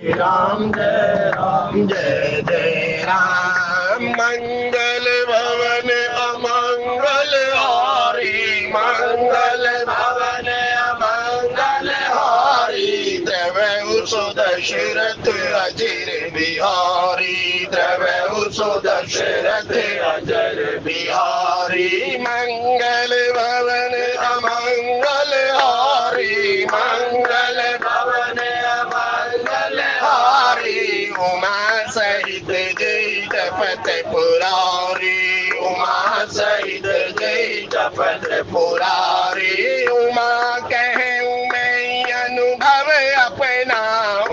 राम जय जय राम। मंगल भवन अमंगल हारी, मंगल भवन अमंगल हारी। द्रव्य सो दशरथ अजर बिहारी, द्रव्य सो दशरथ अजर बिहारी। मंगल भवन अमंगल हारी, मंगल भवन अमंगल हारी। उमा सहित जय जपत पुरारी, उमा सहित जय जपत पुरारी। उमा कहूँ मैं अनुभव अपना,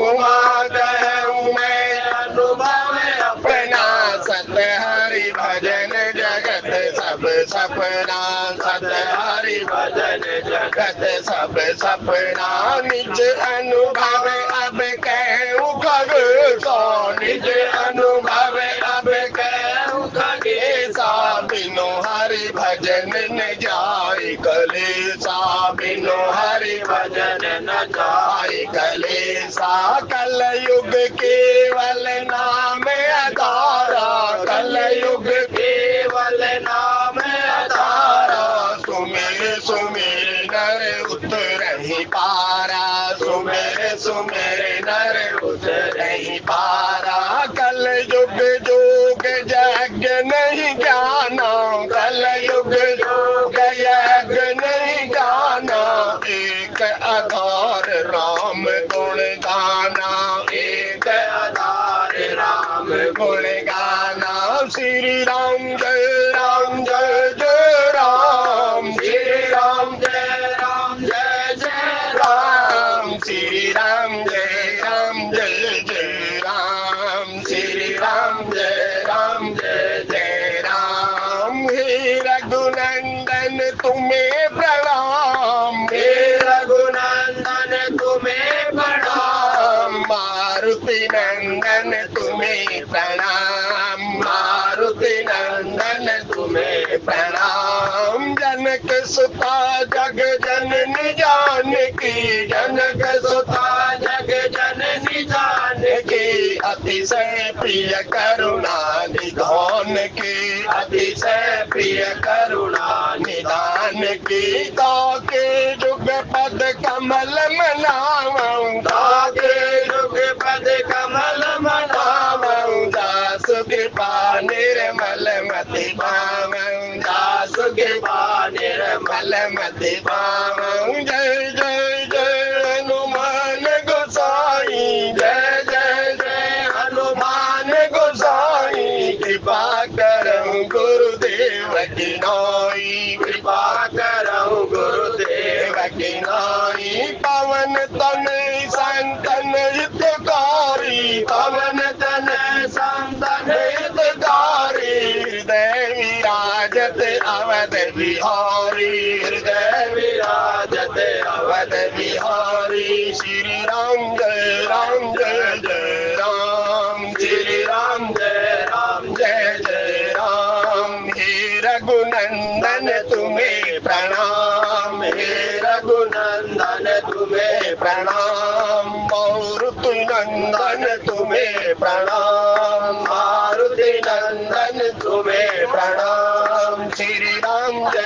उमा कहूँ मैं अनुभव अपना। सत हरि भजन जगत सब सपना, सत हरि भजन जगत सब सपना। निज अनुभव अब कहूँ खगेसा, निज अनुभव अब कहूँ खगेसा। बिनु हरि भजन न जाय कलेसा, बिनु हरि भजन न जाय कलेसा। कलयुग केवल नाम आधारा, कलयुग केवल नाम आधारा। सुमेर सुमेर नर उतरहि पारा, सुमेर सुमेर नर उतरहि पारा। कलयुग जोग यज्ञ नहीं जाना, कलयुग जोग यज्ञ नहीं जाना। एक आधार राम गुण गाना, एक आधार राम गुण गाना। श्री राम जय राम जय जय राम, श्री राम जय राम जय जय राम। श्री राम जय राम जय जय राम, श्री राम जय राम जय जय राम। हे रघुनंदन तुम्हें प्रणाम, हे रघुनंदन तुम्हें प्रणाम। मारुति नंदन तुम्हें प्रणाम, मारुति नंदन तुम्हें प्रणाम। जनक सुता जग जननी जानकी, जनक सुता जग जननी जानकी। अतिशय प्रिय करुणा निधान की, अतिशय प्रिय करुणा निधान की। ताके जुग पद कमल मनावं, ताके जुग पद कमल मनावं। दास कृपा निर्मल मति पावं, दास कृपा निर्मल मति पावं। जय जय जय हनुमान गोसाई, जय जय जय हनुमान गोसाई। कृपा करहु गुरुदेव की नाई, कृपा करहु गुरुदेव की नाई। पवन तनय संतन हितकारी, पवन तनय संतन हितकारी। हृदय विराजत अवध बिहारी, हृदय विराजत अवध बिहारी। श्री राम जय जय राम, श्री राम जय जय राम। हे रघुनंदन तुम्हें प्रणाम, हे रघुनंदन तुम्हें प्रणाम। मारुति नंदन तुम्हें प्रणाम, मारुति नंदन तुम्हें प्रणाम। श्री राम जय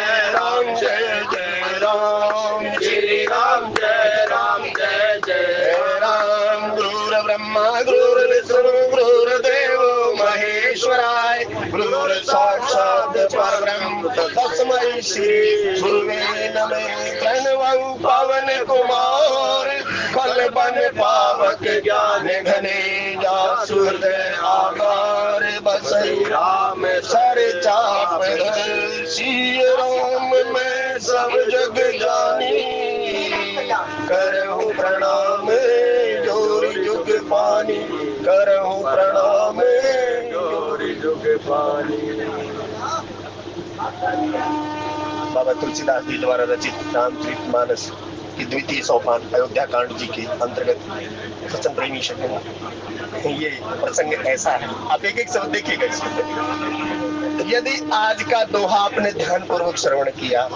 जय राम, श्री राम जय जय राम। गुरुर ब्रह्मा गुरुर विष्णु गुरुर्देवो महेश्वराय, गुरुर साक्षात् परब्रह्म तस्मै श्री गुरुवे नमः। प्रणवं पवन कुमार, फल बन पावक ज्ञान घने। जासु हृदय आकार बसई राम सर चाप धर। सिय राम मैं सब जग जानी, करहु प्रणाम जोर जुग पानी, करहु प्रणाम जोर जुग पानी। बाबा तुलसीदास जी द्वारा रचित रामचरितमानस की द्वितीय सोपान अयोध्या कांड जी के अंतर्गत वचन प्रेमी शब्द। ये प्रसंग ऐसा है, आप एक एक शब्द देखिएगा इसमें। यदि आज का दोहा आपने ध्यान पूर्वक श्रवण किया,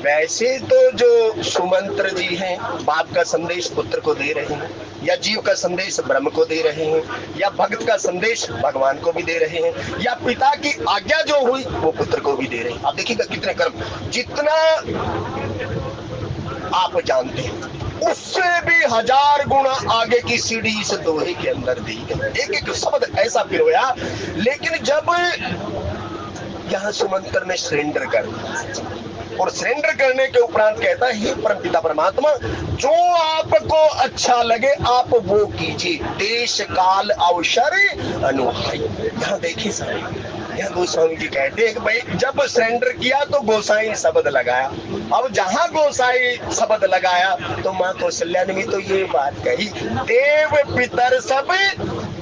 वैसे तो जो सुमंत्र जी हैं बाप का संदेश पुत्र को दे रहे हैं, या जीव का संदेश ब्रह्म को दे रहे हैं, या भक्त का संदेश भगवान को भी दे रहे हैं, या पिता की आज्ञा जो हुई वो पुत्र को भी दे रहे हैं। आप देखिएगा कितने कर्म, जितना आप जानते हैं उससे भी 1000 गुना आगे की सीढ़ी इस दोहे के अंदर दी गई। एक एक शब्द ऐसा पिरोया। लेकिन जब यहाँ सुमंत्र ने सरेंडर कर दिया और सरेंडर करने के उपरांत कहता है, हे परमपिता परमात्मा, जो आपको अच्छा लगे आप वो कीजिए, देश काल अवसर अनुहाई। यहाँ देखिए सर, यहाँ गोस्वामी जी कहते हैं कि भाई जब सरेंडर किया तो गोसाई शब्द लगाया। अब जहां गोसाई शब्द लगाया तो माँ कौशल्या ने भी तो ये बात कही, देव पितर सब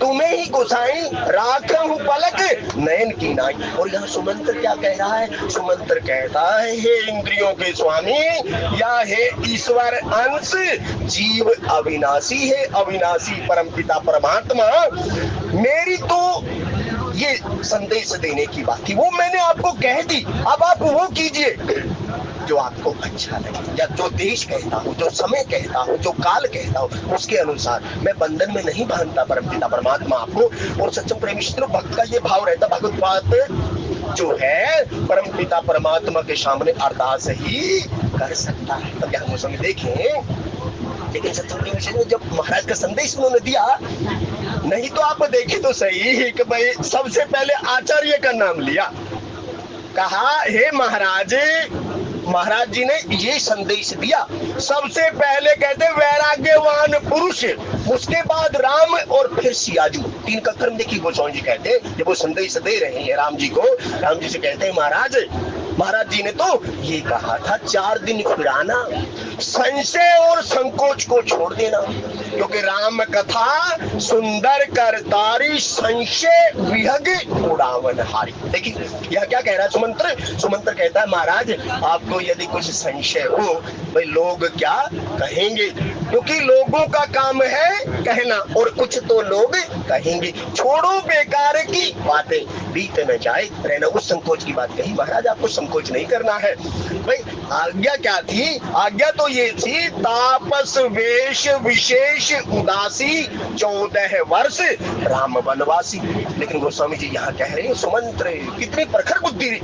तुम्हें ही गोसाई राखहु पलक नयन की नाई। और यहाँ सुमंत्र क्या कह रहा है? सुमंत्र कहता है, हे इंद्रियों के स्वामी या हे ईश्वर अंश, जीव अविनाशी है, अविनाशी परमपिता परमात्मा, मेरी तो ये संदेश देने की बात थी, वो मैंने आपको कह दी। अब आप वो कीजिए जो आपको अच्छा लगे, या जो देश कहता हूँ, जो समय कहता हूँ, जो काल कहता हूँ, उसके अनुसार। मैं बंधन में नहीं बांधता परमपिता परमात्मा आपको। और सच्चे प्रेमी भक्त का ये भाव रहता, भगवत बात जो है परमपिता परमात्मा के सामने अरदास ही कर सकता है। तब यहाँ मौसम देखें। लेकिन सत्य जब महाराज का संदेश उन्होंने दिया, नहीं तो आप देखें तो सही कि भाई सबसे पहले आचार्य का नाम लिया, कहा हे महाराज, महाराज जी ने ये संदेश दिया। सबसे पहले कहते वैराग्यवान पुरुष, उसके बाद राम और फिर सियाजू। 3 का क्रम देखिए गोस्वामी जी कहते जब वो संदेश दे रहे हैं राम जी को, राम जी से कहते हैं महाराज जी ने तो ये कहा था 4 दिन फिराना, संशय और संकोच को छोड़ देना, क्योंकि राम कथा सुंदर करतारी, संशय विहग उड़ावन हारी। देखिए यह क्या कह रहा है सुमंत्र कहता है, महाराज आपको यदि कुछ संशय हो, भाई लोग क्या कहेंगे, क्योंकि लोगों का काम है कहना, और कुछ तो लोग कहेंगे, छोड़ो बेकार की बातें, बीत न जाए रहना। उस संकोच की बात कही, महाराज आपको संकोच नहीं करना है। भाई आज्ञा क्या थी? आज्ञा तो ये थी, तापस वेश विशेष उदासी 14 वर्ष राम वनवासी। लेकिन गोस्वामी जी यहाँ कह रहे हैं, सुमंत्र कितनी प्रखर बुद्धि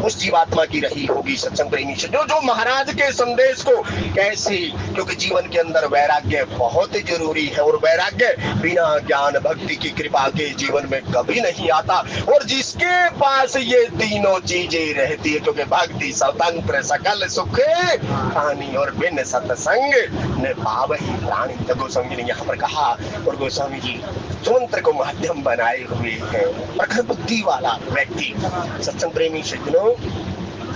उस जीवात्मा की रही होगी सत्संग प्रेमी से, जो महाराज के संदेश को कैसे, क्योंकि जीवन के अंदर वैराग्य बहुत जरूरी है, और वैराग्य बिना ज्ञान भक्ति की कृपा के जीवन में कभी नहीं आता। और जिसके पास ये तीनों चीजें रहती है, क्योंकि भक्ति स्वतंत्र सकल सुख हानि, और बिन सत्संग न पावहि प्राणी। तो गोस्वामी जी ने यहाँ पर कहा, और गोस्वामी जी सुमंत्र को माध्यम बनाए हुए हैं, प्रखर बुद्धि वाला व्यक्ति। सत्संग प्रेमी सज्जनों,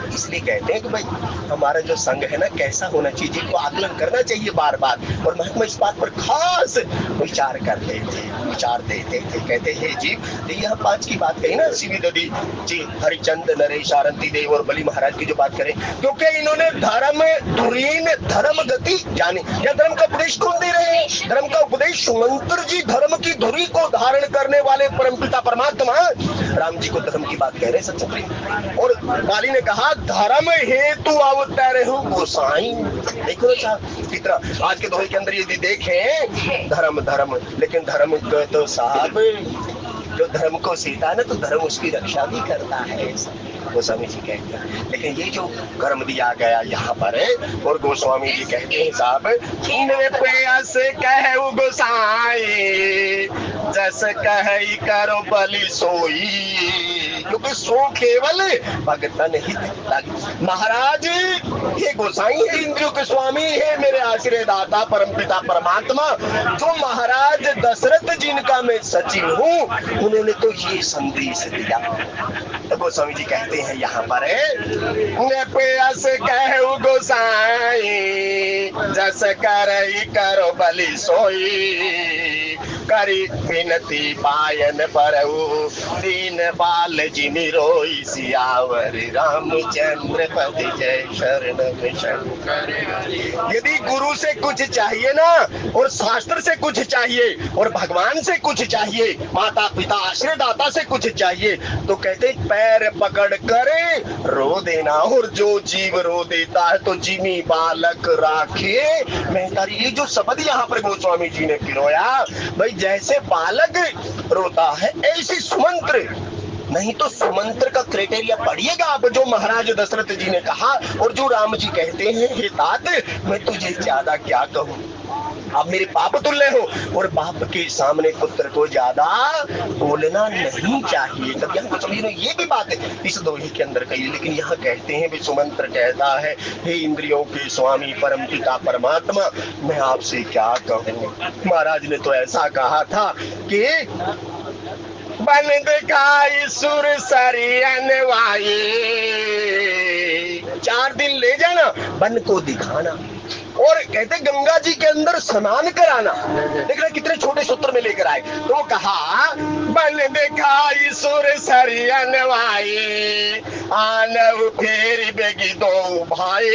इसलिए कहते हैं कि भाई हमारा जो संग है ना, कैसा होना चाहिए, जिनको आकलन करना चाहिए बार बार। और महात्मा इस बात पर खास विचार करते थे, विचार देते थे। कहते हैं जी, यहाँ 5 की बात कही ना, शिवी ददी जी, हरिचंद, नरेश, आरंती देव और बली महाराज की जो बात करें, क्योंकि इन्होंने धर्म धुरीन धर्म गति जानी। या धर्म का उपदेश कौन दे रहे हैं? धर्म का उपदेश सुमंत्र जी, धर्म की धुरी को धारण करने वाले परमपिता परमात्मा राम जी को धर्म की बात कह रहे सच्चे। और बाली ने कहा, धर्म हेतु अवतारे हूँ गोसाई। देखो कितना आज के दोहे के अंदर यदि देखें, धर्म धर्म, लेकिन धर्म तो साहब जो धर्म को सीता ना, तो धर्म उसकी रक्षा भी करता है, गोस्वामी जी कहते हैं। लेकिन ये जो कर्म दिया गया यहाँ पर है, और गोस्वामी जी कहते हैं साहब, प्रेयस कहु गोसाई, जस कहि करो बलि सोई, क्योंकि सो केवल भगतन हित लागी। महाराज ये गोसाई है, इंद्रियों के स्वामी है, मेरे आश्रय दाता परमपिता परमात्मा, जो महाराज दशरथ जिनका मैं सचिव हूँ, उन्होंने तो ये संदेश दिया। तो गोस्वामी जी कहते हैं यहाँ पर, प्रेयस कहु गोसाई, जस करई करो बलि सोई, करी विनती पायन परऊ, दीन बाल जिमि रोई सियावर रामचंद्र पति जय शरण शंकर। यदि गुरु से कुछ चाहिए ना, और शास्त्र से कुछ चाहिए, और भगवान से कुछ चाहिए, माता पिता आश्रयदाता से कुछ चाहिए, तो कहते पैर पकड़ करे रो देना। और जो जीव रो देता है तो जिमी बालक राखे मेहतारी। ये जो शब्द यहाँ पर गोस्वामी जी ने पिरोया, भाई जैसे बालक रोता है ऐसे सुमंत्र। नहीं तो सुमंत्र का क्राइटेरिया पढ़िएगा आप, जो महाराज दशरथ जी ने कहा और जो राम जी कहते हैं, हे तात मैं तुझे ज्यादा क्या कहूँ, आप मेरे बाप तुल्य हो, और बाप के सामने पुत्र को ज्यादा बोलना नहीं चाहिए। तब यहाँ कुछ ये भी बात है इस दोहे के अंदर कही, लेकिन यहाँ कहते हैं भी सुमंत्र कहता है, हे इंद्रियों के स्वामी परम पिता परमात्मा मैं आपसे क्या कहूँ। महाराज ने तो ऐसा कहा था कि बन दिखाई सुर सरियन वाई, 4 दिन ले जाना बन को दिखाना, और कहते गंगा जी के अंदर स्नान कराना। देख रहे कितने छोटे सूत्र में लेकर आए। तो कहा बन दिखाई सुर सरियन वाई, आनव फेर बेगी दो भाई।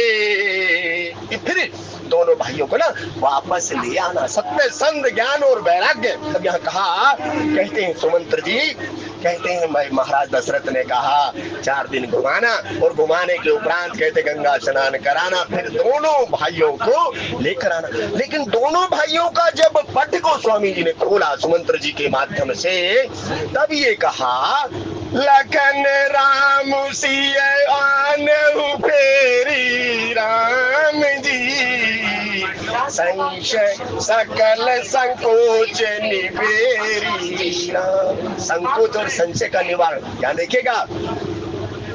फिर दोनों भाइयों को ना वापस ले आना, सत्य संत ज्ञान और वैराग्य। तब यहाँ कहा, कहते हैं सुमंत्र जी कहते हैं मैं महाराज दशरथ ने कहा 4 दिन घुमाना, और घुमाने के उपरांत कहते गंगा स्नान कराना, फिर दोनों भाइयों को लेकर आना। लेकिन दोनों भाइयों का जब पट को स्वामी जी ने खोला सुमंत्र जी के माध्यम से, तब ये कहा लखन राम सिय आनहु फेरी राम जी, संशय सकल संकोच निवेरी। संकोच और संशय का निवारण क्या देखिएगा,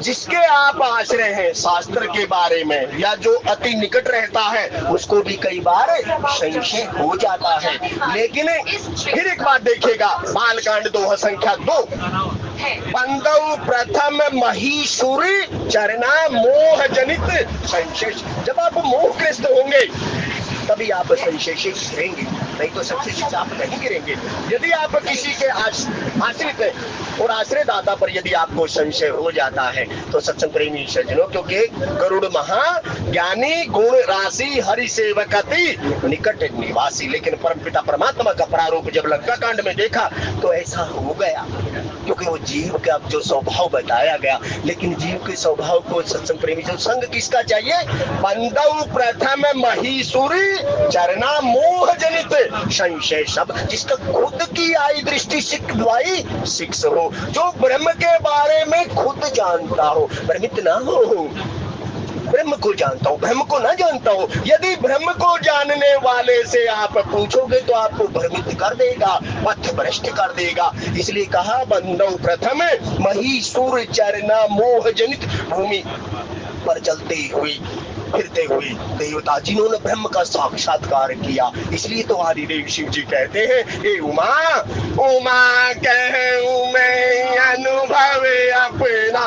जिसके आप आश्रय हैं शास्त्र के बारे में, या जो अति निकट रहता है उसको भी कई बार संशय हो जाता है। लेकिन फिर एक बात देखिएगा, बालकांड 2 संख्या 2, बंदौ प्रथम महीसुरी चरना मोह जनित संशय। जब आप मोहग्रस्त होंगे तभी आप संशय गिरेंगे, नहीं तो संशय आप नहीं गिरेंगे। यदि आप किसी के आश्रित हैं और आश्रयदाता पर यदि आपको संशय हो जाता है तो सत्संग प्रेमी सज्जनों, क्योंकि गरुड़ महा ज्ञानी गुण राशि हरि सेवकति निकट निवासी। लेकिन परमपिता परमात्मा का प्रारूप जब लंका कांड में देखा तो ऐसा हो गया, क्योंकि वो जीव का जो स्वभाव बताया गया। लेकिन जीव के स्वभाव को सत्संग प्रेमी जो संग किसका चाहिए, बंदौ प्रथम महीसुरी चरना मोह जनित संशय सब, जिसका खुद की आई दृष्टि सिखवाई शिक्ष हो, जो ब्रह्म के बारे में खुद जानता हो, भ्रमित ना हो। ब्रह्म को जानता हूँ, ब्रह्म को ना जानता हूँ। यदि ब्रह्म को जानने वाले से आप पूछोगे तो आपको भ्रमित कर देगा, पथ भ्रष्ट कर देगा। इसलिए कहा बंदौ प्रथम महीसुर चरना मोह जनित, भूमि पर चलते हुए फिरते हुए देवता जिन्होंने ब्रह्म का साक्षात्कार किया। इसलिए तो आदिदेव शिव जी कहते हैं, हे उमा उमा कहूँ मैं अनुभव अपना,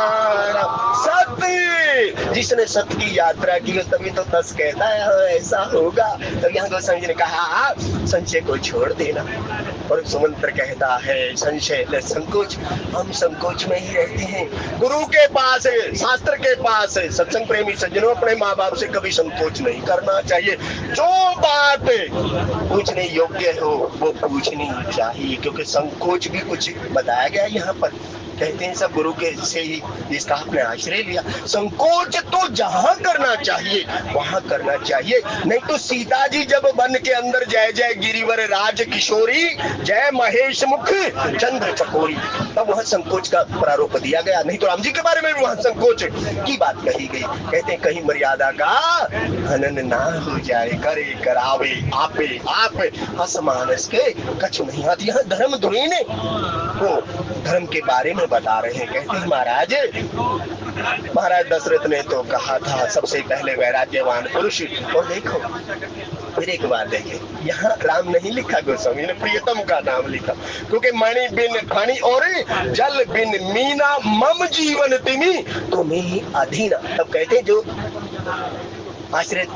सत्य जिसने सत्य की यात्रा की तभी तो 10 कहता है हाँ ऐसा होगा। तब यहाँ गोस्वामी जी ने कहा संशय को छोड़ देना, और सुमंत्र कहता है संशय संकोच, हम संकोच में ही रहते हैं। गुरु के पास शास्त्र के पास सत्संग प्रेमी सज्जनों अपने माँ बाप से कभी संकोच नहीं करना चाहिए। जो बात पूछने योग्य हो वो पूछनी चाहिए, क्योंकि संकोच भी कुछ बताया गया यहाँ पर। कहते हैं सब गुरु के से ही इसका आपने आश्रय लिया। संकोच तो जहाँ करना चाहिए वहां करना चाहिए, नहीं तो सीता जी जब वन के अंदर जय जय गिरिवर राज किशोरी जय महेश मुख चंद्र चकोरी, तब वहां संकोच का प्रारूप दिया गया। नहीं तो राम जी के बारे में वहां संकोच की बात कही गई। कहते हैं कहीं मर्यादा का हनन ना हो जाए, करे करावे आपे आप असमानस के कछु नहीं आती। यहाँ धर्म धुरीने को धर्म के बारे में बता रहे हैं। कहते हैं महाराज दशरथ ने तो कहा था सबसे पहले वैराग्यवान पुरुष। और देखो फिर एक बात देखिए, यहाँ राम नहीं लिखा गोस्वामी ने, प्रियतम का नाम लिखा, क्योंकि मणि बिन फणी और जल बिन मीना मम जीवन तिमी तुम्हें अधीना। तब कहते जो आश्रित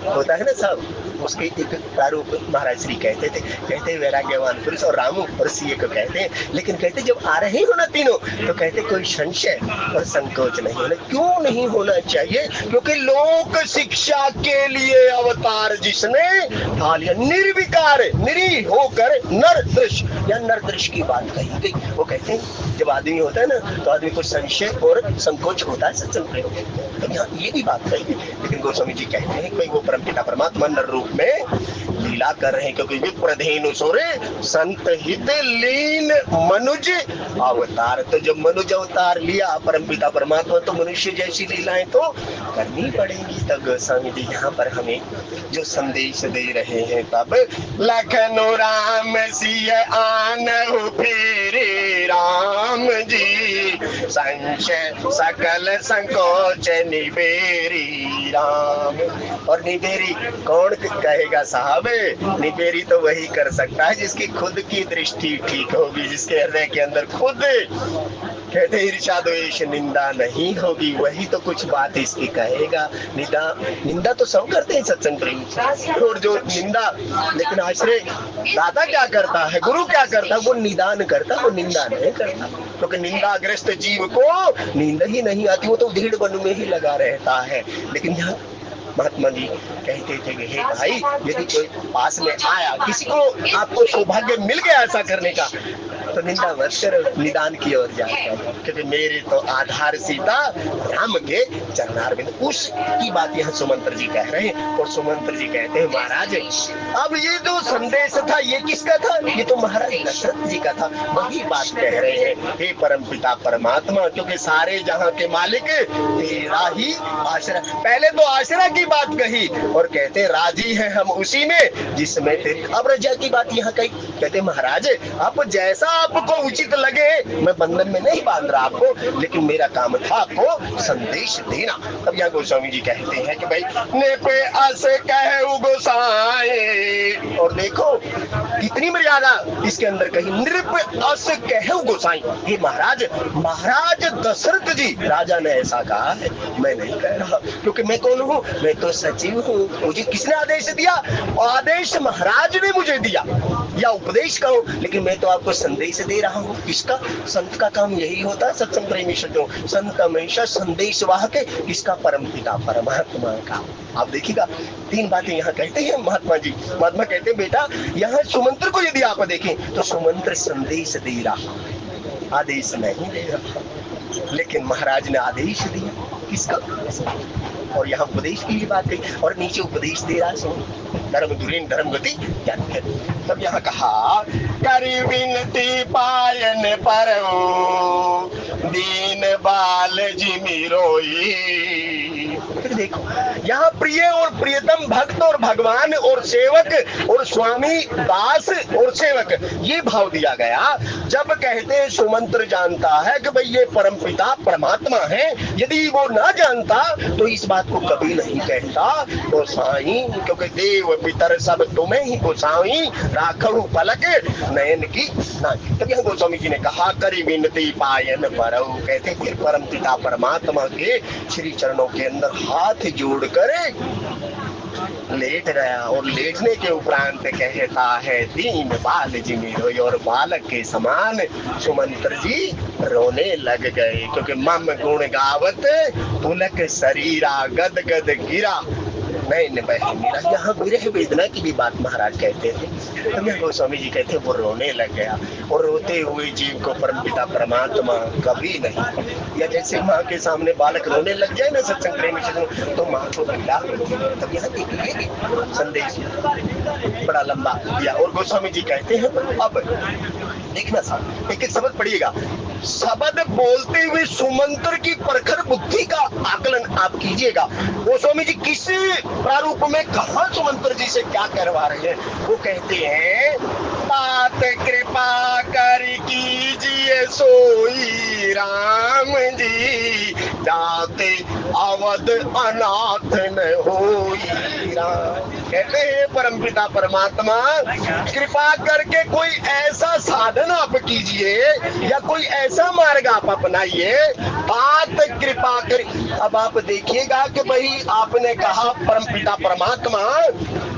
होता है ना सब, उसके एक प्रारूप महाराज श्री कहते थे, कहते वैराग्यवान पुरुष और रामू और सीए को कहते हैं। लेकिन कहते जब आ रहे हो ना तीनों, तो कहते कोई संशय और संकोच नहीं होना। क्यों नहीं होना चाहिए? क्योंकि लोक शिक्षा के लिए अवतार जिसने ढा लिया, निर्विकार निरीह होकर नर दृश्य या नर दृश्य की बात कही गई। वो कहते हैं जब आदमी होता है ना, तो आदमी को संशय और संकोच होता है सत्संग प्रयोग में। तो यहाँ ये भी बात कही। लेकिन गोस्वामी जी कहते हैं कि वो परमपिता परमात्मा नर रूप में लीला कर रहे हैं, क्योंकि विप्रधेनु सोरे संत हित लीन मनुज अवतार। तो जब मनुज अवतार लिया परमपिता परमात्मा, तो मनुष्य जैसी लीलाएं तो करनी पड़ेंगी। तब गोस्वामी जी यहाँ पर हमें जो संदेश दे रहे हैं, तब लखनऊ राम सिय आनहु फेरे राम जी, संशय सकल संकोच निबेरी राम। और निबेरी कौन कहेगा साहब? निबेरी तो वही कर सकता है जिसकी खुद की दृष्टि ठीक होगी, जिसके हृदय के अंदर खुद कहते ईर्ष्या द्वेष निंदा नहीं होगी, वही तो कुछ बात इसकी कहेगा। निंदा तो सब करते हैं सत्संग प्रेमी, और जो निंदा, लेकिन आश्रय दाता क्या करता है, गुरु क्या करता है? वो निदान करता, वो निंदा नहीं करता। क्योंकि निंदाग्रस्त जीव को नींद ही नहीं आती, वो तो ढीड़ बन में ही लगा रहता है। लेकिन यहाँ महात्मा जी कहते थे कि हे भाई, यदि कोई पास में आया, किसी को आपको सौभाग्य मिल गया ऐसा करने का, तो निंदा मत करो, निदान की ओर जाओ। क्योंकि मेरे तो आधार सीता राम के चरणारविंद। उसकी बात यहाँ सुमंत्र जी कह रहे हैं। और सुमंत्र जी कहते हैं महाराज, अब ये जो संदेश था ये किसका था? ये तो महाराज दशरथ जी का था। वही बात कह रहे हैं, हे परमपिता परमात्मा, क्योंकि सारे जहाँ के मालिक तेरा ही आश्रय। पहले तो आश्रय की बात कही और कहते राजी है हम उसी में जिसमें थे। अब रजा की बात यहाँ कही, कहते महाराज आप जैसा आपको उचित लगे, मैं बंधन में नहीं बांध रहा आपको, लेकिन मेरा काम था आपको संदेश देना। तब यहाँ गोस्वामी जी कहते हैं कि भाई ने पे अस कहु गोसाई, और देखो कितनी मर्यादा इसके अंदर कही, नृप अस कहु गोसाई। हे महाराज, महाराज दशरथ जी राजा ने ऐसा कहा है, मैं नहीं कह रहा। क्योंकि मैं कौन हूँ? मैं तो सचिव हूँ। मुझे किसने आदेश दिया? आदेश महाराज ने मुझे दिया, या उपदेश कहो, लेकिन मैं तो आपको संदेश दे रहा हूँ। किसका? संत का काम यही होता है सत्संग प्रेमी शब्दों, संत हमेशा संदेश वाहक है। किसका? परमपिता परमात्मा का। आप देखिएगा तीन बातें यहाँ कहते हैं महात्मा जी। महात्मा कहते हैं बेटा, यहाँ सुमंत्र को यदि आप देखें तो सुमंत्र संदेश दे रहा, आदेश नहीं दे रहा। लेकिन महाराज ने आदेश दिया, किसका? और यहाँ उपदेश की भी बात कही, और नीचे उपदेश दे रहा है, धर्म धुरीन धर्म गति ज्ञान है। तब यहाँ कहा करी विनती पायन पर दीन बाल जिमि रोई। फिर देखो यहाँ प्रिय और प्रियतम भक्त और भगवान और सेवक और स्वामी दास और सेवक, ये भाव दिया गया। जब कहते हैं सुमंत्र जानता है कि भाई ये परमपिता परमात्मा है, यदि वो ना जानता तो इस बात को कभी नहीं कहता गोसाई, क्योंकि देव पितर सब तुम्हें ही गोसाई राखहु पलक नयन की नाई। तब यहाँ गोस्वामी जी ने कहा करी विनती पायन परौ, कहते फिर परमपिता परमात्मा के श्री चरणों के अंदर हाथ जोड़कर लेट गया, और लेटने के उपरांत कहता है दीन बाल जिमि रोई, और बालक के समान सुमंत्र जी रोने लग गए। क्योंकि मम गुण गावत पुलक शरीरा गद गद गिरा नैन बहे मेरा। यहाँ विरह वेदना की भी बात महाराज कहते थे। तब यहाँ गोस्वामी जी कहते वो रोने लग गया, और रोते हुए जीव को परमपिता परमात्मा कभी नहीं, या जैसे माँ के सामने बालक रोने लग जाए ना सत्संग प्रेमी से, तो माँ को पीड़ा होती है। तब यहाँ देखिए संदेश बड़ा लंबा दिया। और गोस्वामी जी कहते हैं अब देखना साहब, एक एक शब्द पढ़िएगा। शब्द बोलते हुए सुमंत्र की प्रखर बुद्धि का आकलन आप कीजिएगा। गोस्वामी जी किस प्रारूप में कहा सुमंत्र जी से क्या करवा रहे हैं? वो कहते हैं तात कृपा कर कीजिए सोई राम जी, जाते अवध अनाथ न होई राम। कहते हैं परमपिता परमात्मा कृपा करके कोई ऐसा साधन आप कीजिए या कोई ऐसा मार्ग आप अपनाइए, बात कृपा कर। अब आप देखिएगा कि भाई आपने कहा परमपिता परमात्मा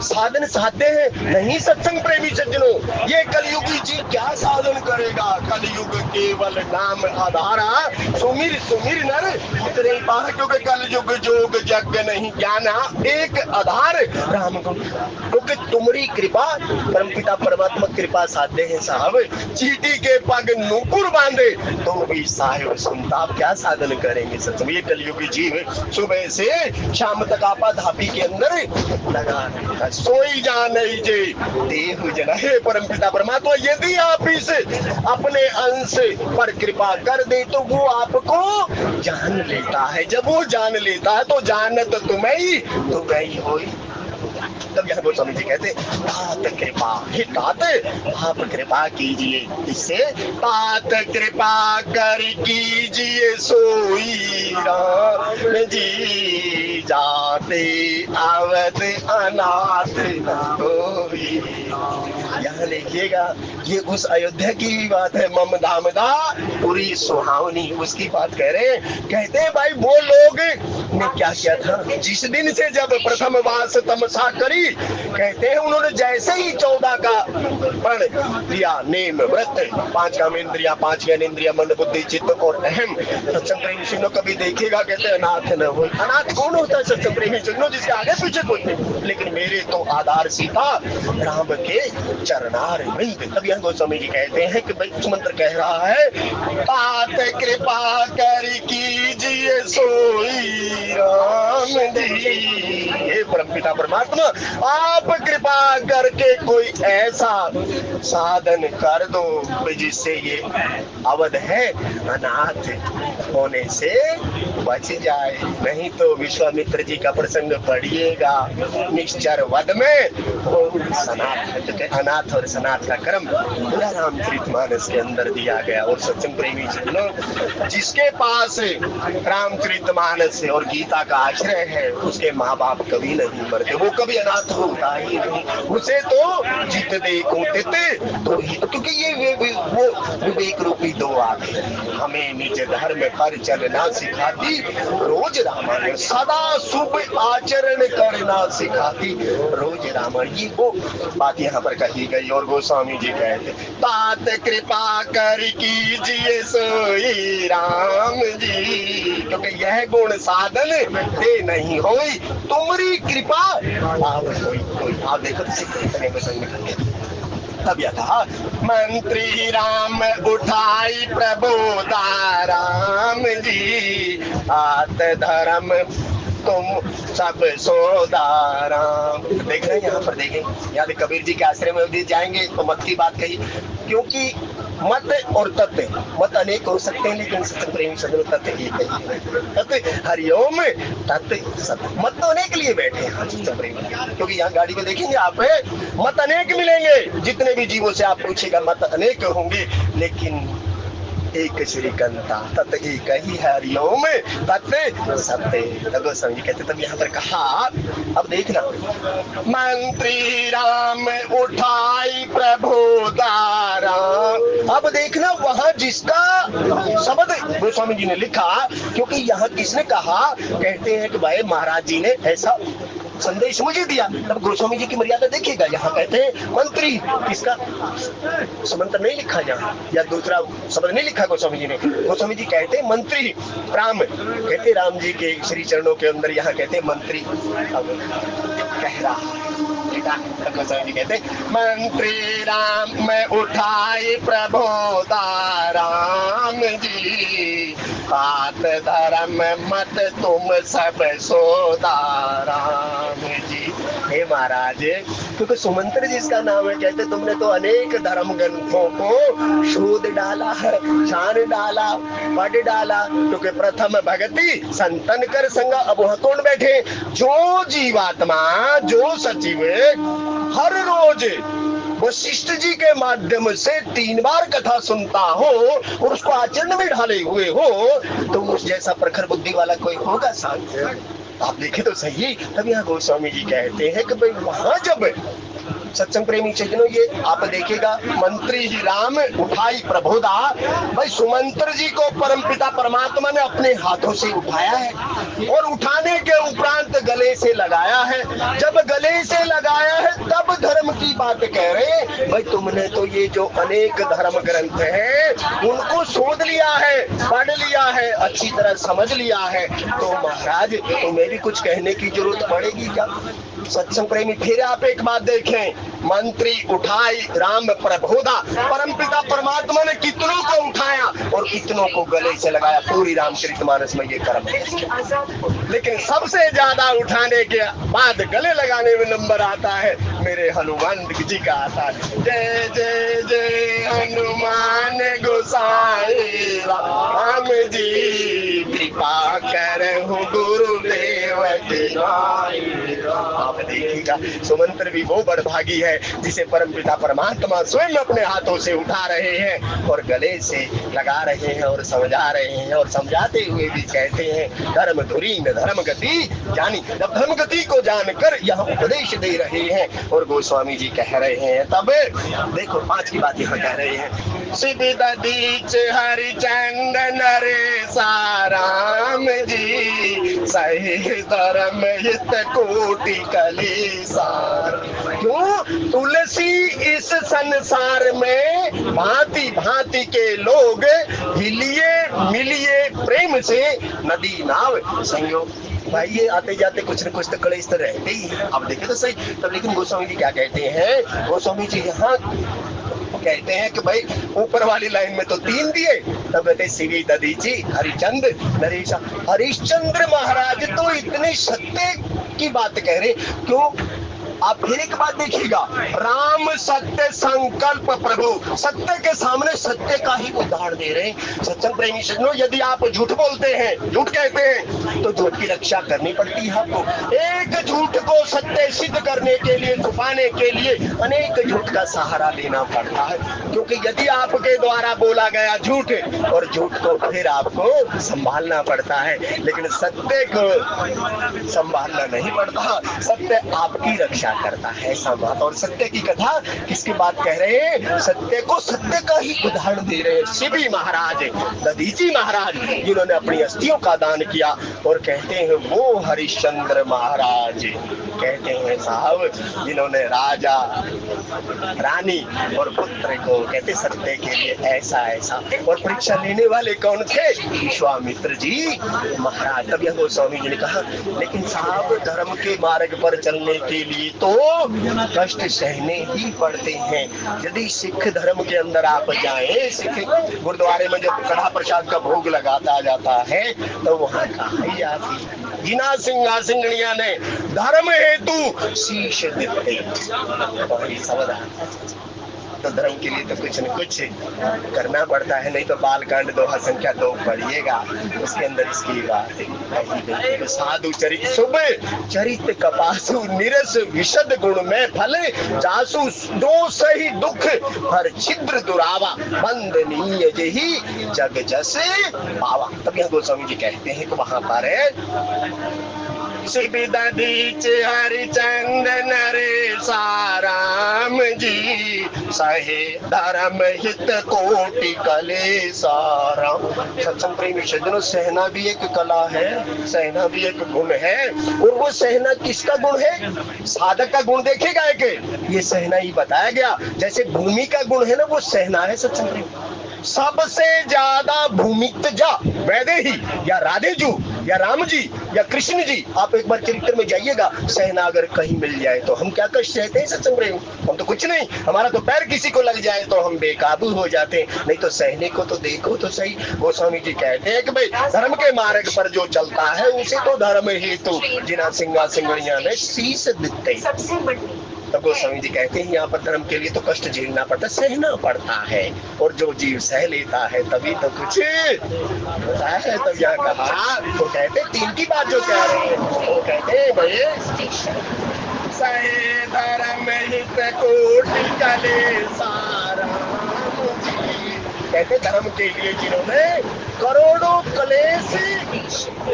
साधन साधते हैं नहीं। सत्संग प्रेमी सज्जनों, ये कलयुगी जी क्या साधन करेगा? कलयुग केवल नाम आधारा, सुमिर सुमिर नर उतरे पार, क्योंकि कलयुग जोग जग नहीं ज्ञाना, एक आधार राम गुण। क्योंकि तुम्हारी कृपा परमपिता परमात्मा कृपा साधे हैं साहब, चीटी के पग नूपुर बांधे तो भी साहिब सुनता। आप क्या साधन करेंगे? सच में ये कलयुगी जीव सुबह से शाम तक आपा धापी के अंदर लगा रहता, सोई जान जे देहु जना। हे परमपिता परमात्मा यदि आप इस अपने अंश पर कृपा कर दे तो वो आपको जान लेता है। जब वो जान लेता है तो जानत तुम्हें ही होई। तब यहाँ गोस्वामी जी कहते तात कृपा, हे तात आप कृपा कीजिए। इससे तात कृपा कर कीजिए सोई राम जी, जाते अवध अनाथ होई। यहाँ देखिएगा ये उस अयोध्या की भी बात है। मम धामदा पूरी सुहावनी, उसकी बात कह रहे हैं। कहते हैं भाई वो लोग ने क्या किया था जिस दिन से जब प्रथम वास तमसा करी, कहते हैं उन्होंने जैसे ही 14 का पण लिया, नेम व्रत, 5 काम इंद्रिया, 5 ज्ञानेंद्रिया, मन बुद्धि चित्त और अहम। सत्संग प्रेमी सुनो कभी देखिएगा कहते हैं अनाथ न हो। अनाथ कौन होता है? सत्संग प्रेमी सुनो जिसके आगे पीछे कोई नहीं। लेकिन मेरे तो आधार सीता राम के चरणार बिंद। तब यह गोस्वामी जी कहते हैं कि भाई मंत्र कह रहा है तात कृपा कर कीजिए सोई राम जी। हे परमपिता परमात्मा आप कृपा करके कोई ऐसा साधन कर दो जिससे ये अवध है अनाथ होने से बच जाए। नहीं तो विश्वामित्र जी का प्रसंग पढ़िएगा, निश्चर वध में सनाथ, अनाथ और सनाथ का क्रम पूरा रामचरितमानस के अंदर दिया गया। और सत्संग प्रेमी लोग जिसके पास रामचरितमानस और गीता का आश्रय है उसके माँ बाप कभी नहीं मरते, वो कभी अनाथ होता ही नहीं। उसे तो जित देखो तिते तो ही, क्योंकि ये वो विवेक रूपी दो आंखें हमें निज धर्म पर चलना सिखाती, रोज रामायण सदा शुभ आचरण करना सिखाती, रोज रामायण। ये वो बात यहाँ पर कही गई। और गोस्वामी जी कहते तात कृपा कर कीजिए सोई राम जी, क्योंकि यह गुण साधन दे नहीं होई तुम्हारी कृपा आप कोई। आप देखो तब यह कहा मंत्री राम उठाई प्रबोधा राम जी, आत धर्म तुम सब सोदारा। देख रहे हैं यहाँ पर, देखें यहाँ कबीर जी के आश्रय में भी जाएंगे तो मत की बात कही, क्योंकि मत और तत्व, मत अनेक हो सकते हैं लेकिन सत्य प्रेमी सदन तत्व एक है। तत्व हरिओम तत्व सत्य, मत तो अनेक लिए बैठे हैं सत्य प्रेमी, क्योंकि यहाँ गाड़ी में देखेंगे आप मत अनेक मिलेंगे। जितने भी जीवों से आप पूछेगा मत अनेक होंगे लेकिन एक श्रीकंता तत् एक ही हरिओम तत्व सत्य। तब गोस्वामी जी कहते तब यहाँ पर कहा अब देखना मंत्री राम उठाई प्रबोधारा। अब देखना वहां जिसका शब्द गोस्वामी जी ने लिखा, क्योंकि यहाँ किसने कहा, कहते हैं कि भाई महाराज जी ने ऐसा संदेश मुझे दिया। तब गोस्वामी जी की मर्यादा देखिएगा, यहाँ कहते हैं मंत्री, किसका समंत्र नहीं लिखा यहाँ या दूसरा शब्द नहीं लिखा गोस्वामी जी ने। गोस्वामी जी कहते हैं मंत्री राम, कहते राम जी के श्री चरणों के अंदर यहाँ कहते हैं मंत्री। अब कह रहा गोस्वामी जी कहते मंत्री राम मैं उठाए प्रबोधा राम जी, हाथ धर्म मत तुम सब सोदा राम जी। हे महाराज, क्योंकि सुमंत्र जिसका नाम है, कहते तुमने तो अनेक धर्म ग्रंथों को शोध डाला है, छान डाला, पढ़ डाला, क्योंकि प्रथम भगति संतन कर संग। अब वहां कौन बैठे? जो जीवात्मा, जो सचिव हर रोज वशिष्ठ जी के माध्यम से 3 बार कथा सुनता हो और उसको आचरण में ढाले हुए हो, तो उस जैसा प्रखर बुद्धि वाला कोई होगा साथ? आप देखें तो सही। तब यहाँ गोस्वामी जी कहते हैं कि भाई वहां जब सत्संग प्रेमी चैतन्य, ये आप देखेगा, मंत्री ही राम उठाई प्रबोधा, भाई सुमंत्र जी को परमपिता परमात्मा ने अपने हाथों से उठाया है और उठाने के उपरांत गले से लगाया है। जब गले से लगाया है तब धर्म की बात कह रहे हैं। भाई तुमने तो ये जो अनेक धर्म ग्रंथ हैं उनको शोध लिया है, पढ़ लिया है, अच्छी तरह समझ लिया है, तो महाराज तुम्हें भी कुछ कहने की जरूरत पड़ेगी क्या? सत्संग प्रेमी फिर आप एक बात देखें, मंत्री उठाई राम प्रबोधा, परमपिता परमात्मा ने कितनों को उठाया और कितनों को गले से लगाया। पूरी रामचरितमानस में ये क्रम है। लेकिन सबसे ज्यादा उठाने के बाद गले लगाने में नंबर आता है मेरे हनुमान जी का आता है। जय जय जय हनुमान गोसाई राम जी, कृपा करहु गुरुदेव की नाई। आप देखिएगा सुमंत्र भी वो बड़भागी है जिसे परमपिता परमात्मा स्वयं अपने हाथों से उठा रहे हैं और गले से लगा रहे हैं और समझा रहे हैं, और समझाते हुए भी कहते हैं धर्म धुरी न धर्म गति जानी। जब धर्म गति को जानकर यहाँ उपदेश दे रहे हैं और गोस्वामी जी कह रहे हैं, तब देखो 5 की बात यहाँ कह रहे हैं। शिवदीच हरिचंदन रे साराम जी, सही धर्म हित कोटि कलेसार। क्यों? तुलसी इस संसार में भांति भांति के लोग हिलिए मिलिए प्रेम से नदी नाव संयोग। भाई ये आते जाते कुछ न कुछ तो कलेश तो रहते ही। अब देखे तो सही। तब लेकिन गोस्वामी जी क्या कहते हैं? गोस्वामी जी यहाँ कहते हैं कि भाई ऊपर वाली लाइन में तो 3 दिए, तब कहते सीवी ददीची हरिचंद्र नरेश। हरिश्चंद्र महाराज तो इतने सत्य की बात कह रहे। क्यों? आप फिर एक बात देखिएगा, राम सत्य संकल्प प्रभु, सत्य के सामने सत्य का ही उदाहरण दे रहे हैं। सत्संग प्रेमी सज्जनों, यदि आप झूठ बोलते हैं, झूठ कहते हैं, तो झूठ की रक्षा करनी पड़ती है आपको। एक झूठ को सत्य सिद्ध करने के लिए, छुपाने के लिए अनेक झूठ का सहारा लेना पड़ता है। क्योंकि यदि आपके द्वारा बोला गया झूठ, और झूठ को फिर आपको संभालना पड़ता है, लेकिन सत्य को संभालना नहीं पड़ता, सत्य आपकी रक्षा करता है। ऐसा बात। और सत्य की कथा किसकी बात कह रहे हैं? सत्य को सत्य का ही उदाहरण दे रहे हैं। शिवी महाराज, दधीची महाराज, जिन्होंने अपनी अस्थियों का दान किया, और कहते हैं वो हरिश्चंद्र महाराज, कहते हैं साहब जिन्होंने राजा रानी और पुत्र को, कहते सत्य के लिए ऐसा ऐसा। और परीक्षा लेने वाले कौन थे? विश्वामित्र जी महाराज। तब यह गोस्वामी जी ने कहा लेकिन साहब धर्म के मार्ग पर चलने के लिए तो कष्ट सहने ही पड़ते हैं। यदि सिख धर्म के अंदर आप जाएं, सिख गुरुद्वारे में जब कड़ा प्रसाद का भोग लगाता जाता है, तो वहाँ कहा जाती जिना सिंहा सिंगड़िया ने धर्म हेतु शीश देते। तो धर्म के लिए तो कुछ न कुछ करना पड़ता है, नहीं तो बालकांड दोहा संख्या 2 पढ़िएगा, उसके अंदर इसकी बात है। साधु चरित शुभ चरित कपासु निरस विशद गुण में फल जासु दो सही दुख हर छिद्र दुरावा बंदनीय जही जग जसे पावा। तब यह गोस्वामी जी कहते हैं कि वहां पर शिवदीच हरिचंदन रे साराम जी, सहे धर्म हित कोटि कलेसाराम। सत्संग प्रेमी सज्जनों, सहना भी एक कला है, सहना भी एक गुण है। और वो सहना किसका गुण है? साधक का गुण देखेगा एक, ये सहना ही बताया गया। जैसे भूमि का गुण है ना, वो सहना है। सत्संग प्रेमी सबसे ज्यादा भूमित जा वैदेही या राधेजू या राम जी या कृष्ण जी, आप एक बार चरित्र में जाइएगा, सहना अगर कहीं मिल जाए तो हम क्या कष्ट सहते हैं सत्संग प्रेमी? हम तो कुछ नहीं, हमारा तो पैर किसी को लग जाए तो हम बेकाबू हो जाते हैं। नहीं तो सहने को तो देखो तो सही। गोस्वामी जी कहते हैं कि भाई धर्म के मार्ग पर जो चलता है उसे तो धर्म हेतु जिना सिंहा सिंगड़िया ने शीश दिते। तब गोस्वामी जी कहते हैं यहाँ पर धर्म के लिए तो कष्ट झेलना पड़ता, सहना पड़ता है। और जो जीव सह लेता है तभी तो कुछ होता है। तब यहाँ कहा तो कहते 3 की बात जो कह रहे हैं, वो कहते हैं भाई सहे धर्म हित कोटि कले सारा। कहते धर्म के लिए जिन्होंने करोड़ों कलेश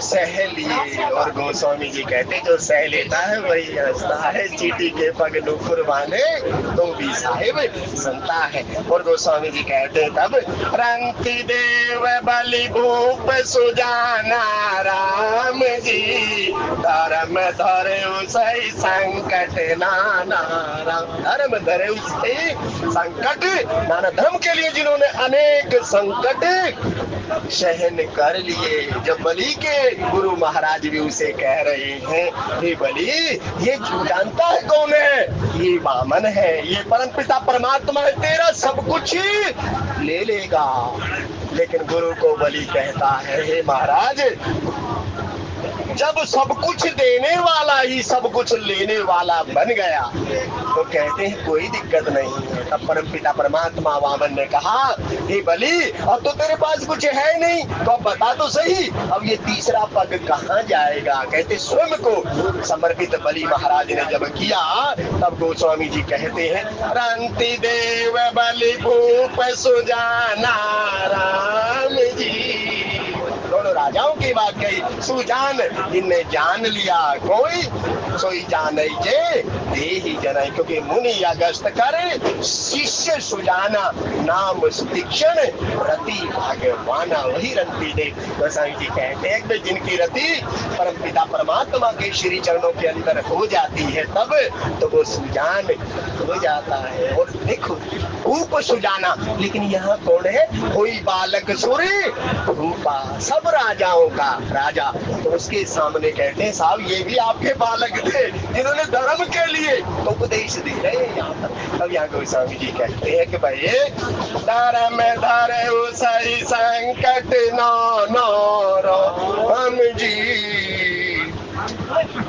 सह लिए। और गोस्वामी जी कहते जो सह लेता है वही हंसता है, चीटी के पग नुपुर बांधे तो भी साहिब सुनता है। और गोस्वामी जी कहते तब रंति देव बलि भूप सुजाना राम जी, धर्म धरे सही संकट नाना राम। धर्म धरे उससे संकट नाना। धर्म के लिए जिन्होंने अनेक संकट सहन कर लिए। जब बलि के गुरु महाराज भी उसे कह रहे हैं हे बलि ये जानता है कौन है, ये वामन है, ये परम पिता परमात्मा है, तेरा सब कुछ ले लेगा। लेकिन गुरु को बलि कहता है हे महाराज जब सब कुछ देने वाला ही सब कुछ लेने वाला बन गया तो कहते हैं कोई दिक्कत नहीं है। तब परम पिता परमात्मा वामन ने कहा हे बलि अब तो तेरे पास कुछ है नहीं, तो अब बता तो सही अब ये तीसरा पग कहाँ जाएगा। कहते स्वयं को समर्पित बलि महाराज ने जब किया तब गोस्वामी जी कहते हैं रंति देव बलि भूप सुजाना राम जी। दोनों राजाओं की बात कही। सुजान जिनने जान लिया कोई सोई जान जे दे ही जनाई। क्योंकि मुनि अगस्त कर शिष्य सुजाना नाम तीक्षण रति भगवाना वही रंती दे। गोसाई जी कहते हैं कि जिनकी रति परम पिता परमात्मा के श्री चरणों के अंदर हो जाती है तब तो वो सुजान हो जाता है। और देखो रूप सुजाना, लेकिन यहाँ कौन है कोई बालक सूरी रूपा सब राजाओं का राजा। तो उसके सामने कहते हैं साहब ये भी आपके बालक थे जिन्होंने धर्म के लिए तो उपदेश दे रहे हैं यहाँ पर। अब यहाँ गोस्वामी जी कहते हैं कि भाई धर्म धरे सही संकट नो हम जी।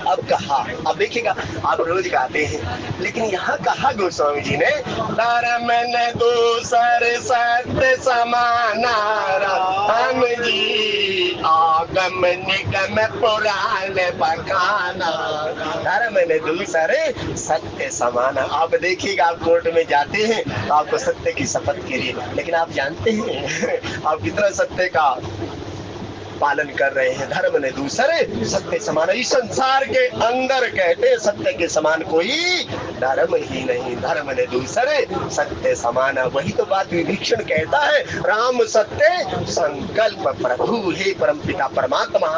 अब कहा, अब देखिएगा आप रोज गाते हैं लेकिन यहाँ कहा गोस्वामी जी ने धर्म ने दूसर सत्य समाना राम जी, आगम निगम पुराण बखाना। धर्म ने दूसरे सत्य समाना। आप देखिएगा आप कोर्ट में जाते हैं तो आपको सत्य की शपथ के लिए, लेकिन आप जानते हैं आप कितना सत्य का पालन कर रहे हैं। धर्म ने दूसरे सत्य समान। इस संसार के अंदर कहते सत्य के समान कोई धर्म ही नहीं। धर्म ने दूसरे सत्य समान। वही तो बात विभीषण कहता है राम सत्य संकल्प प्रभु। हे परम पिता परमात्मा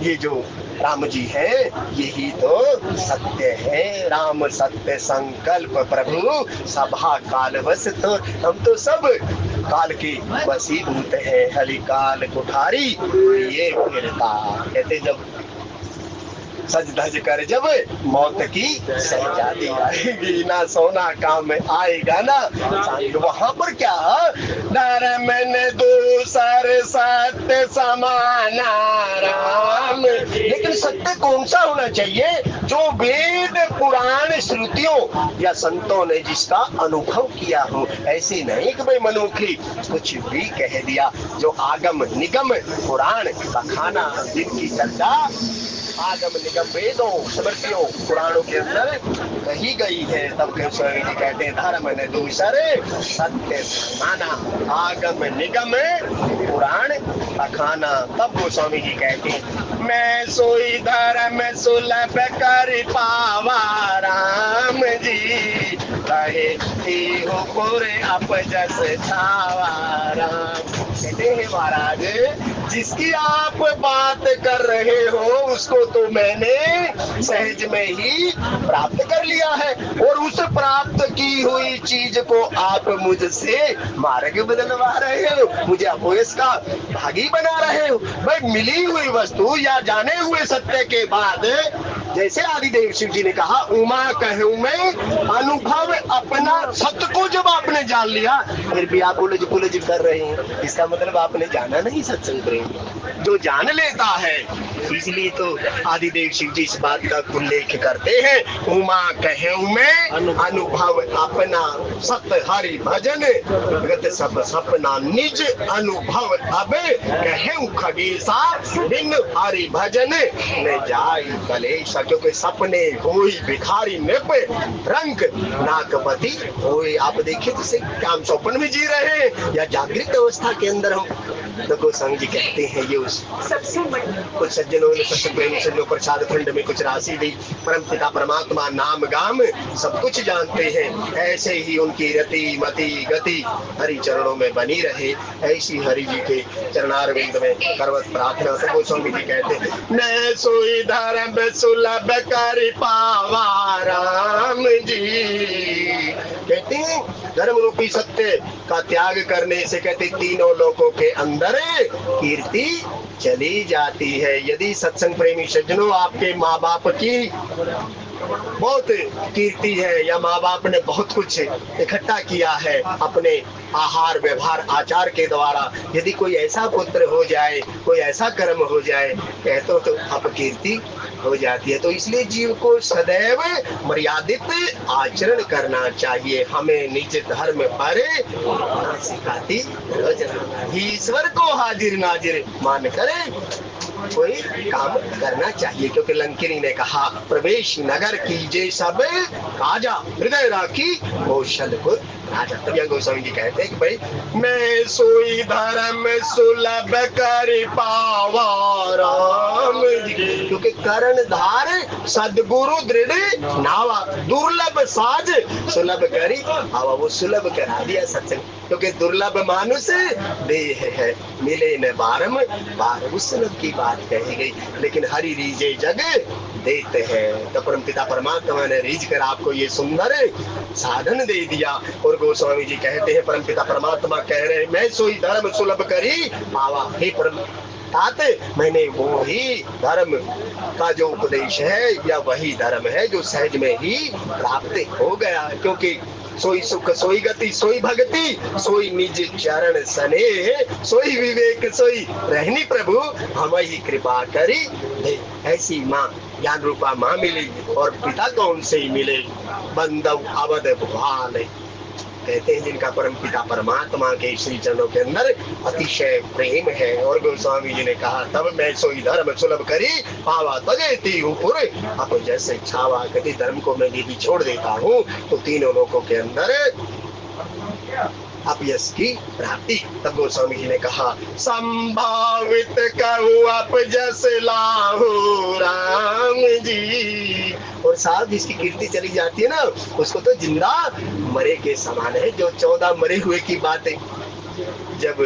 ये जो राम जी है यही तो सत्य है। राम सत्य संकल्प प्रभु सभा काल बस। तो हम तो सब काल के वशीभूत है। हरि काल कुठारी ये फिरता। कहते जब सज धज कर जब मौत की सहजादी आएगी ना सोना काम में आएगा ना वहां पर क्या धर्म ने दूसर सत्य समाना राम। लेकिन सत्य कौन सा होना चाहिए जो वेद पुराण श्रुतियों या संतों ने जिसका अनुभव किया हो। ऐसे नहीं कि भाई मनुखी कुछ भी कह दिया। जो आगम निगम पुराण बखाना जिनकी चर्चा आगम निगम वेदों स्मृतियों पुराणों के अंदर कही गई है। तब गोस्वामी जी कहते हैं धर्म ने दूसरे सत्य माना आगम निगम पुराण अखाना। तब गोस्वामी जी कहते हैं मैं सोई धर्म सुलभ कर पावा राम जी, कहे हो पूरे अप जस छावा राम। कहते हैं महाराज जिसकी आप बात कर रहे हो उसको तो मैंने सहज में ही प्राप्त कर लिया है और उस प्राप्त की हुई चीज को आप मुझसे मार्ग बदलवा रहे हो, मुझे अपोयस का भागी बना रहे हो। भाई मिली हुई वस्तु या जाने हुए सत्य के बाद जैसे आदिदेव शिव जी ने कहा उमा कहूं मैं अनुभव अपना। सत्य को जब आपने जान लिया फिर भी आप उलझ पुलझ कर रहे हैं, इसका मतलब आपने जाना नहीं सत्संग प्रेम। जो जान लेता है इसलिए तो आदिदेव शिव जी इस बात का उल्लेख करते हैं उमा कहूं मैं अनुभव अपना सत्य हरि भजन गत सब सपना निज अनुभव अब कहूं खगेशा बिन हरि भजन न जाई कलेश। क्योंकि सपने होई भिखारी नृप रंग नाकपति होए। आप देखिए तो सही, क्या हम स्वप्न में जी रहे हैं या जागृत अवस्था के अंदर हम? तो गोस्वामी जी कहते हैं ये उस कुछ सज्जनों ने सत्संग प्रेमी सज्जनों प्रसाद खंड में कुछ राशि दी। परम पिता परमात्मा नाम गाम सब कुछ जानते हैं, ऐसे ही उनकी रति मति गति हरि चरणों में बनी रहे, ऐसी हरि जी के चरणारविंद में करवत प्रार्थना। तो गोस्वामी जी कहते हैं न सोई धर्म सुलभ कर पावा राम जी। कहते हैं धर्म रूपी सत्य का त्याग करने से कहते तीनों लोकों के अंदर कीर्ति चली जाती है। यदि सत्संग प्रेमी सज्जनों आपके माँ बाप की बहुत कीर्ति है या माँ बाप ने बहुत कुछ इकट्ठा किया है अपने आहार व्यवहार आचार के द्वारा, यदि कोई ऐसा पुत्र हो जाए, कोई ऐसा कर्म हो जाए कहते तो अपकीर्ति हो जाती है। तो इसलिए जीव को सदैव मर्यादित आचरण करना चाहिए। हमें निज धर्म पर सिखाती ईश्वर को हाजिर नाजिर मान करे कोई काम करना चाहिए, क्योंकि लंकिनी ने कहा प्रवेश नगर कीजे सब काजा हृदय राखी कौशल को राजा। तब गोस्वामी जी कहते हैं कि भाई मैं सोई धर्म सुलभ कर पावा राम जी, क्योंकि कर्णधार सदगुरु दृढ़ नावा दुर्लभ साज सुलभ करी आवा। वो सुलभ करा दिया सत्संग, क्योंकि दुर्लभ मानुष देह है मिले न बारम बार, उस सुलभ की बात कही गई। लेकिन हरि रीजे जग देते हैं, तो परम पिता परमात्मा ने रीझ कर आपको ये सुंदर साधन दे दिया। और गोस्वामी जी कहते हैं परम पिता परमात्मा कह रहे हैं मैं सोई धर्म सुलभ करी पावा। हे परम ताते मैंने वो ही धर्म का जो उपदेश है या वही धर्म है जो सहज में ही प्राप्त हो गया, क्योंकि सोई सुख सोई गति सोई भक्ति सोई निज चरण सने सोई विवेक सोई रहनी प्रभु हम ही कृपा करी दे। ऐसी माँ ज्ञान रूपा माँ मिली और पिता कौन से ही मिले बंदव अवध भुआल। कहते हैं जिनका परम पिता परमात्मा के श्री चरणों के अंदर अतिशय प्रेम है। और गोस्वामी जी ने कहा तब मैं सोई धर्म सुलभ करी पावा तजेती हूँ पुर अब जैसे छावा। कहते धर्म को मैं यदि छोड़ देता हूँ तो तीनों लोगों के अंदर अपयश की प्राप्ति। तब गोस्वामी जी ने कहा संभावित कहूँ अपयश लाहू राम जी। और साहब जिसकी कीर्ति चली जाती है ना उसको तो जिंदा मरे के समान है। जो 14 मरे हुए की बात जब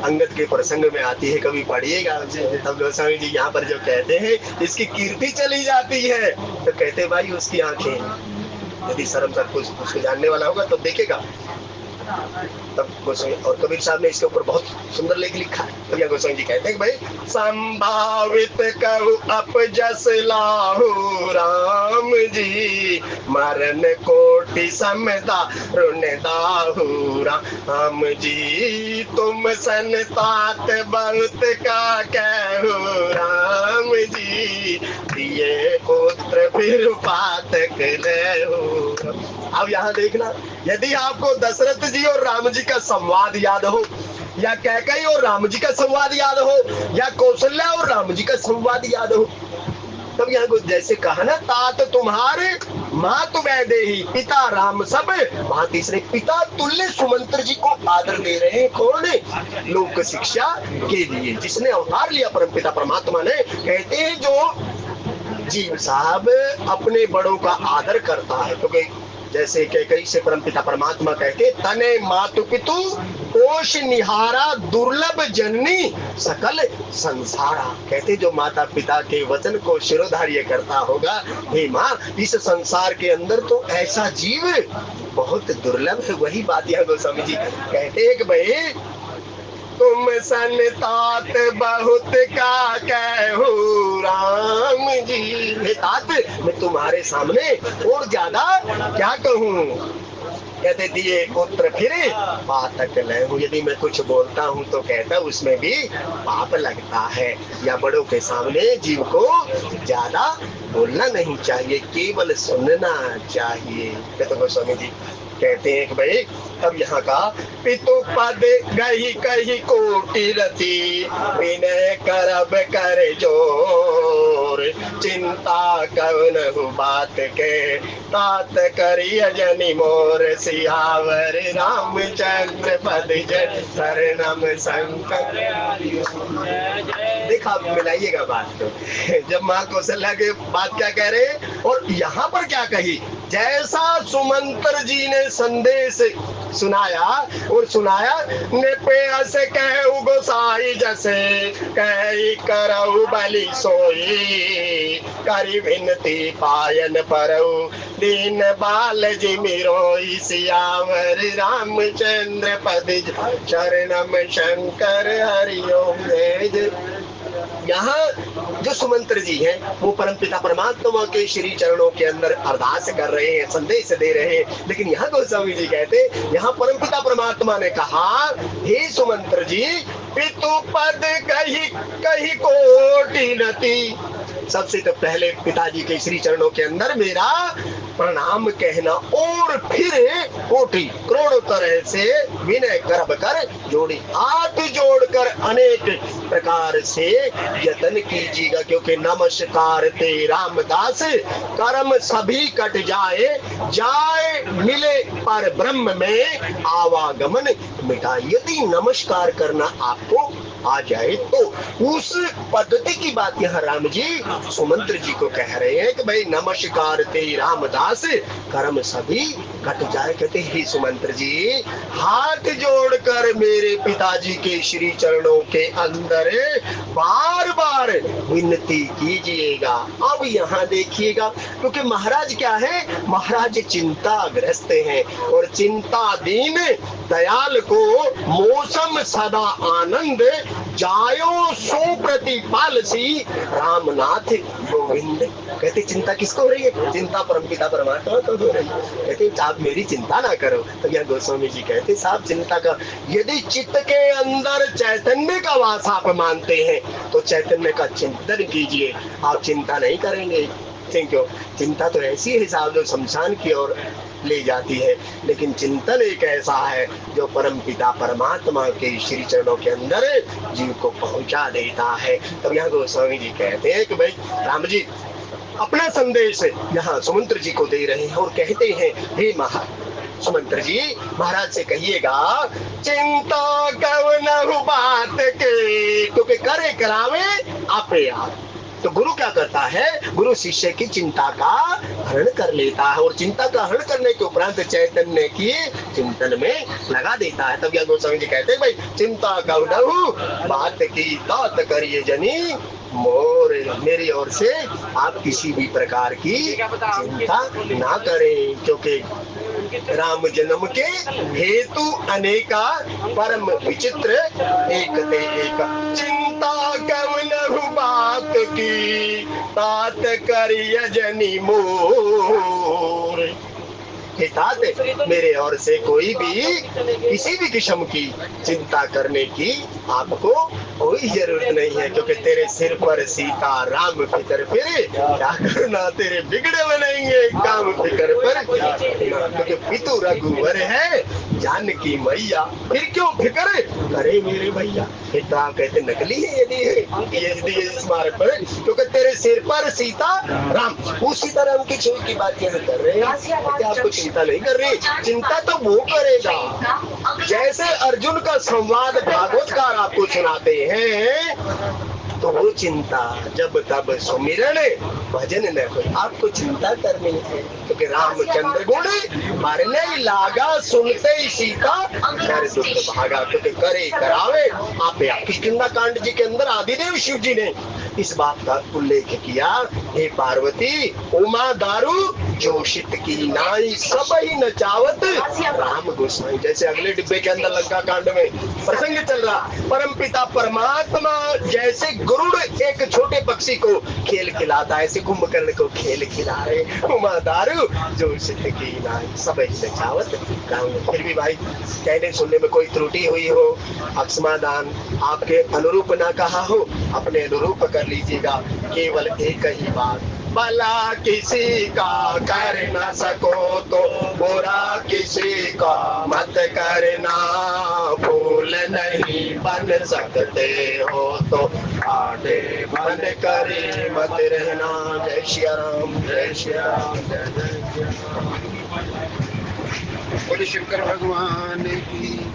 अंगद के प्रसंग में आती है कभी पढ़िएगा, तब गोस्वामी जी यहाँ पर जो कहते हैं इसकी कीर्ति चली जाती है तो कहते भाई उसकी आंखें, यदि शर्म सब कुछ उसको जानने वाला होगा तो देखेगा। तब गोस्वामी और कबीर साहब ने इसके ऊपर बहुत सुंदर लेख लिखा है। तब यहाँ गोस्वामी जी कहते हैं कि भाई संभावित कहूँ अपजस लाहू राम जी मरण कोटि समदा रुण दाहू राम जी तुम संतात बहुत का कहू राम जी दिए पुत्र फिर पातक लेहू। अब यहाँ देखना, यदि आपको दशरथ जी और राम जी का संवाद याद हो या कैकेयी और राम जी का संवाद याद हो या कौशल्या और राम जी का संवाद याद हो, तब यहाँ को जैसे कहा ना तात तुम्हारे मात वैदेही पिता राम सब वहां तीसरे पिता तुल्य सुमंत्र जी को आदर दे रहे हैं। कौन? लोक शिक्षा के लिए जिसने अवतार लिया परम पिता परमात्मा ने। कहते हैं जो जीव साहब अपने बड़ों का आदर करता है, क्योंकि जैसे कैकेयी से परम पिता परमात्मा कहते तने मातु पितु कोश निहारा दुर्लभ जननी सकल संसारा। कहते जो माता पिता के वचन को शिरोधार्य करता होगा, हे माँ इस संसार के अंदर तो ऐसा जीव बहुत दुर्लभ है। वही बात यहाँ गोस्वामी जी कहते हैं कि भाई तुम संतात बहुत का कहू राम जी। हे तात मैं तुम्हारे सामने और ज्यादा क्या कहूँ। कहते दिए पुत्र फिर पातक लहू। यदि मैं कुछ बोलता हूँ तो कहता उसमें भी पाप लगता है। या बड़ों के सामने जीव को ज्यादा बोलना नहीं चाहिए, केवल सुनना चाहिए। कहते गोस्वामी जी कहते हैं कि भाई अब यहाँ का पितु पद गही कही कोटि रति, विनय करब कर जोर, चिंता कवनहु बात के, तात करिय जनि मोर, सियावर रामचंद्र पद जय शरणम शंकर। देखा, आप मिलाइएगा बात को। जब माँ कौशल्या के बात क्या कह रहे हैं और यहाँ पर क्या कही, जैसा सुमंत्र जी ने संदेश सुनाया और सुनाया, निपे अस कहु गोसाई जैसे, कही करऊ बलि सोई, करी विनती पायन परऊ, दीन बाल जी मिरोई, सियावर रामचंद्र पद शरणम शंकर हरिओम। यहाँ जो सुमंत्र जी हैं वो परमपिता परमात्मा के श्री चरणों के अंदर अरदास कर रहे हैं, संदेश दे रहे हैं। लेकिन यहाँ गोस्वामी जी कहते हैं, यहाँ परमपिता परमात्मा ने कहा, हे सुमंत्र जी, पितु पद कही कही कोटि नति। सबसे तो पहले पिताजी के श्री चरणों के अंदर मेरा प्रणाम कहना, और फिर कोटि करोड़ों तरह से विनय करब कर जोड़ी, हाथ जोड़कर अनेक प्रकार से यत्न कीजिएगा, क्योंकि नमस्कार ते रामदास, कर्म सभी कट जाए, जाए मिले पर ब्रह्म में आवागमन मिटा। यदि नमस्कार करना आपको आ जाए तो उस पद्धति की बात यहाँ राम जी सुमंत्र जी को कह रहे हैं कि भाई नमस्कार ते रामदास, कर्म सभी कट जाए। कहते ही सुमंत्र जी, हाथ जोड़कर मेरे पिताजी के श्री चरणों के अंदर बार बार विनती कीजिएगा। अब यहाँ देखिएगा, क्योंकि महाराज क्या है, महाराज चिंताग्रस्त हैं और चिंतादीन दयाल को मौसम सदा आनंद, जायो सो प्रतिपाल सी रामनाथ गोविंद। कहते चिंता किसको हो रही है, चिंता परमपिता परमात्मा को हो रही है। कहते आप मेरी चिंता ना करो। तो यह गोस्वामी जी कहते साहब चिंता का, यदि चित्त के अंदर चैतन्य का वास आप मानते हैं तो चैतन्य का चिंतन कीजिए, आप चिंता नहीं करेंगे। क्यों, चिंता तो ऐसी है साहब जो शमशान की ओर ले जाती है, लेकिन चिंतन एक ऐसा है जो परम पिता परमात्मा के श्री चरणों के अंदर जीव को पहुंचा देता है। तब यहाँ गोस्वामी जी कहते हैं कि भाई राम जी अपना संदेश यहाँ सुमंत्र जी को दे रहे हैं और कहते हैं, हे सुमंत्र जी, महाराज से कहिएगा, चिंता कवनहु बात के, क्योंकि करे करावे आपे आप। तो गुरु क्या करता है, गुरु शिष्य की चिंता का हरण कर लेता है और चिंता का हरण करने के उपरांत चैतन्य की चिंतन में लगा देता है। तब यह गोस्वामी जी कहते हैं, भाई चिंता कवनहु बात की, तात करिए जनी मोर, मेरी ओर से आप किसी भी प्रकार की चिंता ना करें, क्योंकि राम जन्म के हेतु अनेका, परम विचित्र एक ते एक। चिंता कवनहु बात की, तात करिय जनि मोर। तात मेरे ओर से कोई भी किसी भी किस्म की चिंता करने की आपको कोई जरूरत नहीं है, क्योंकि तेरे सिर पर सीता राम फिकर फिर क्या करना, तेरे बिगड़े बनाएंगे काम फिकर पर, क्योंकि पितु रघुवर है जानकी मैया, फिर क्यों फिकर करे मेरे भैया। पिता कहते नकली है यदि इस मार्ग पर, क्योंकि तेरे सिर पर सीता राम, उसी तरह उनकी छोड़ की बात यहाँ कर रहे हैं। आपको चिंता नहीं कर रही, चिंता तो वो करेगा। जैसे अर्जुन का संवाद भागवतकार आपको सुनाते हैं, तो वो चिंता जब तब सुमिरन भजन न हो, आपको चिंता करनी है, क्योंकि रामचंद्र गुण मरने लागा, सुनते ही सीता डर दुख भागा, क्योंकि करे करावे आपे आप। किष्किंधा कांड जी के अंदर आदिदेव शिव जी ने इस बात का उल्लेख किया, हे पार्वती उमा दारू जोशित की नाई, सब ही नचावत राम गोसाई। जैसे अगले डिब्बे के अंदर लंका कांड में प्रसंग चल रहा, परम पिता परमात्मा जैसे गरुड़ एक छोटे पक्षी को खेल खिलाता है, ऐसे कुंभकर्ण को खेल खिला रहे, उमा दारू जोशित की नाई, सब ही नचावत राम। फिर भी भाई कहने सुनने में कोई त्रुटि हुई हो, अक्षमादान आपके अनुरूप ना कहा हो, अपने अनुरूप कर लीजिएगा। केवल एक ही बात, भला किसी का कर न सको तो बुरा किसी का मत करना। फूल नहीं बन सकते हो तो आटे बन करे मत रहना। जय श्री राम, जय श्री राम, जय जय श्री राम। बोले शंकर भगवान की।